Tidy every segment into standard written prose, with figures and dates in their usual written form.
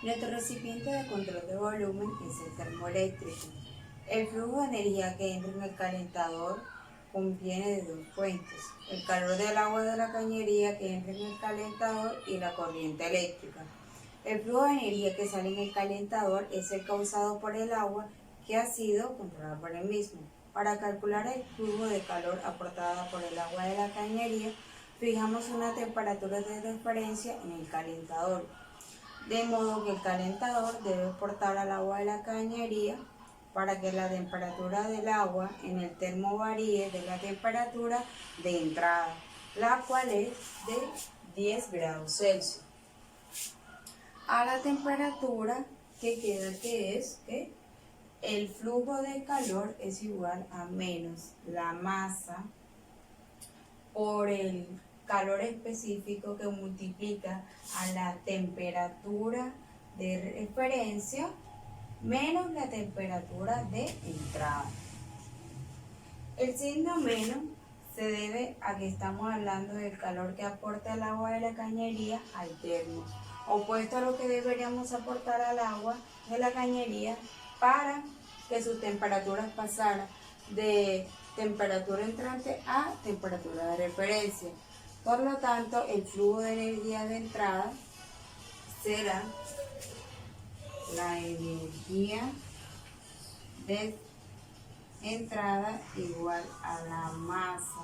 Nuestro recipiente de control de volumen es el termoeléctrico. El flujo de energía que entra en el calentador conviene de dos fuentes: el calor del agua de la cañería que entra en el calentador y la corriente eléctrica. El flujo de energía que sale en el calentador es el causado por el agua que ha sido controlada por el mismo. Para calcular el flujo de calor aportada por el agua de la cañería, fijamos una temperatura de referencia en el calentador, de modo que el calentador debe aportar al agua de la cañería para que la temperatura del agua en el termo varíe de la temperatura de entrada, la cual es de 10 grados Celsius, a la temperatura que queda, que es que el flujo de calor es igual a menos la masa por el calor específico que multiplica a la temperatura de referencia menos la temperatura de entrada. El signo menos se debe a que estamos hablando del calor que aporta el agua de la cañería al termo, opuesto a lo que deberíamos aportar al agua de la cañería para que sus temperaturas pasaran de temperatura entrante a temperatura de referencia. Por lo tanto, el flujo de energía de entrada será la energía de entrada igual a la masa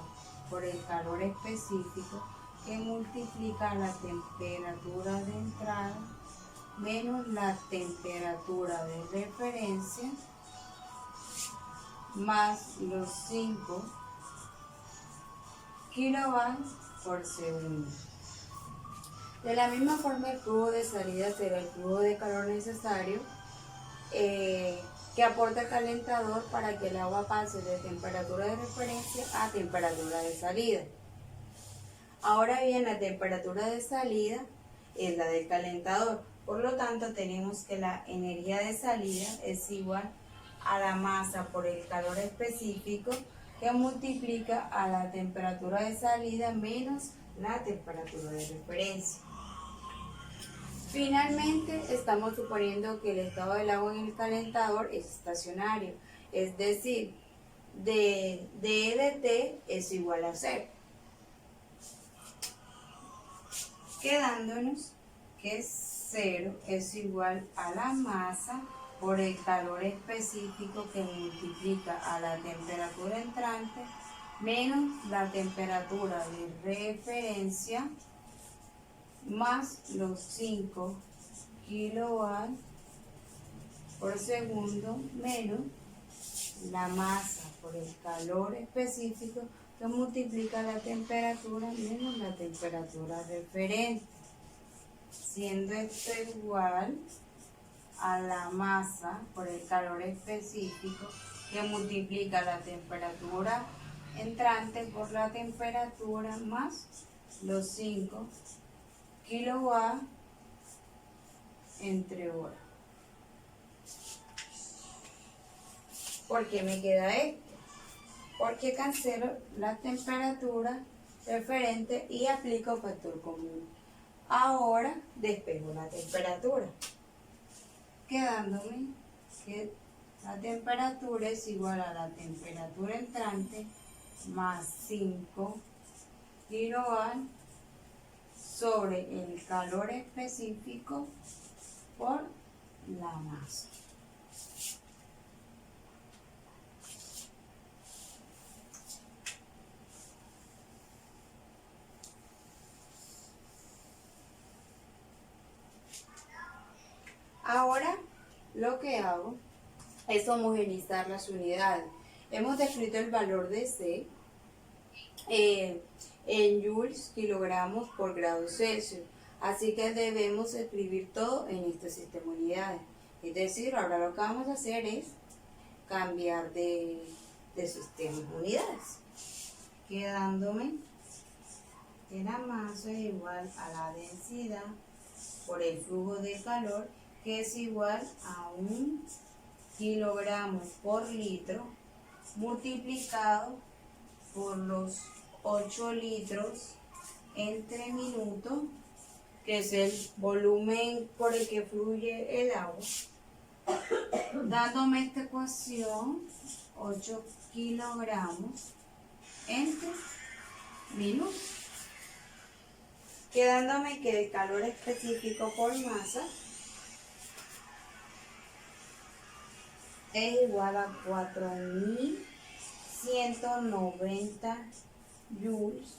por el calor específico que multiplica la temperatura de entrada menos la temperatura de referencia más los 5 kilovatios por segundo. De la misma forma, el flujo de salida será el flujo de calor necesario que aporta el calentador para que el agua pase de temperatura de referencia a temperatura de salida. Ahora bien, la temperatura de salida es la del calentador, por lo tanto tenemos que la energía de salida es igual a la masa por el calor específico que multiplica a la temperatura de salida menos la temperatura de referencia. Finalmente, estamos suponiendo que el estado del agua en el calentador es estacionario, es decir, d de T es igual a 0, quedándonos que 0 es igual a la masa por el calor específico que multiplica a la temperatura entrante menos la temperatura de referencia más los 5 kilovatios por segundo menos la masa por el calor específico que multiplica la temperatura menos la temperatura referente, siendo esto igual a la masa por el calor específico que multiplica la temperatura entrante por la temperatura más los 5 kilovatios entre hora. ¿Por qué me queda esto? Porque cancelo la temperatura referente y aplico factor común. Ahora despejo la temperatura, quedándome que la temperatura es igual a la temperatura entrante más 5 kilovatios sobre el calor específico por la masa. Ahora lo que hago es homogeneizar las unidades. Hemos descrito el valor de C en joules, kilogramos por grado Celsius. Así que debemos escribir todo en este sistema de unidades. Es decir, ahora lo que vamos a hacer es cambiar de sistema de unidades, quedándome que la masa es igual a la densidad por el flujo de calor, que es igual a 1 kilogramo por litro multiplicado por los 8 litros entre minuto que es el volumen por el que fluye el agua, dándome esta ecuación, 8 kilogramos entre minutos, quedándome que el calor específico por masa es igual a 4190 joules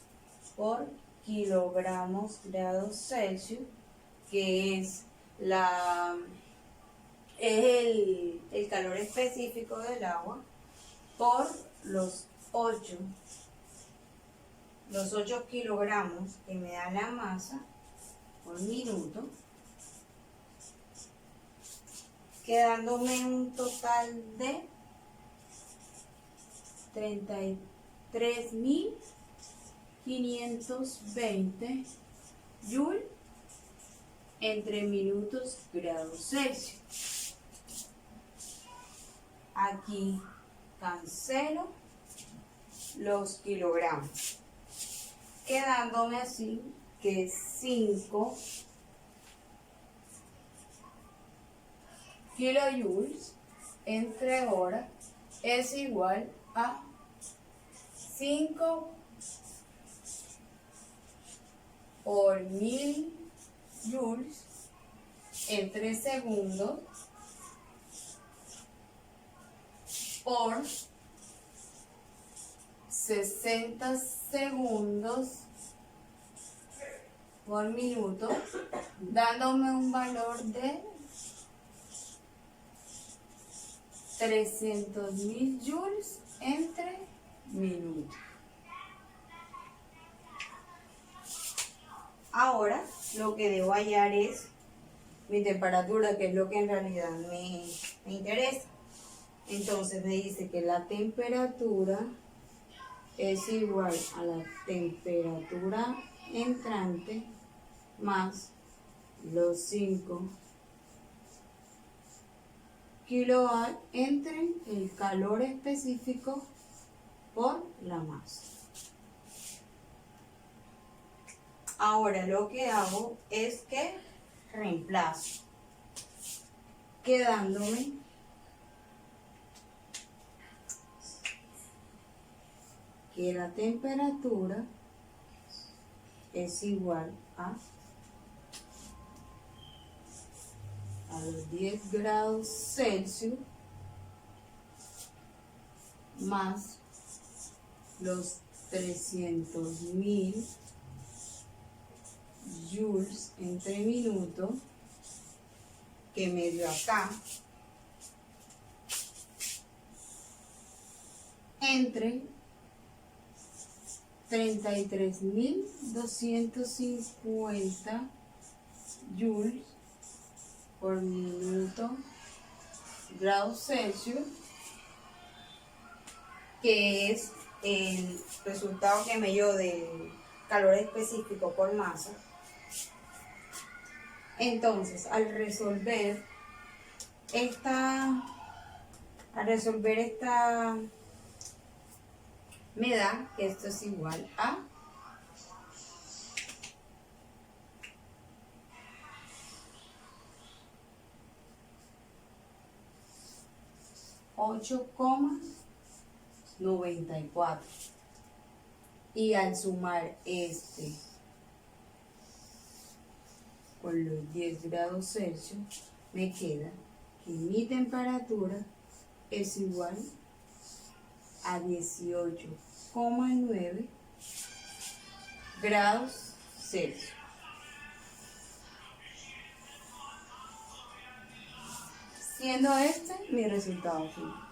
por kilogramos grados Celsius, que es el calor específico del agua por los 8 kilogramos que me da la masa por minuto, quedándome un total de 33.520 joules entre minutos grados Celsius. Aquí cancelo los kilogramos, quedándome así que 5 kilojoules entre hora es igual a 5 por 1000 joules entre segundos por 60 segundos por minuto, dándome un valor de 300.000 joules entre minutos. Ahora lo que debo hallar es mi temperatura, que es lo que en realidad me interesa. Entonces me dice que la temperatura es igual a la temperatura entrante más los 5 kilowatt entre el calor específico por la masa. Ahora lo que hago es que reemplazo, quedándome que la temperatura es igual a los 10 grados Celsius más los 300.000 joules entre minuto que me dio acá, entre 33.250 joules por minuto grados Celsius, que es el resultado que me dio del calor específico por masa. Entonces, al resolver esta me da que esto es igual a 8,94, y al sumar este con los 10 grados Celsius me queda que mi temperatura es igual a 18,9 grados Celsius. Siendo este mi resultado final.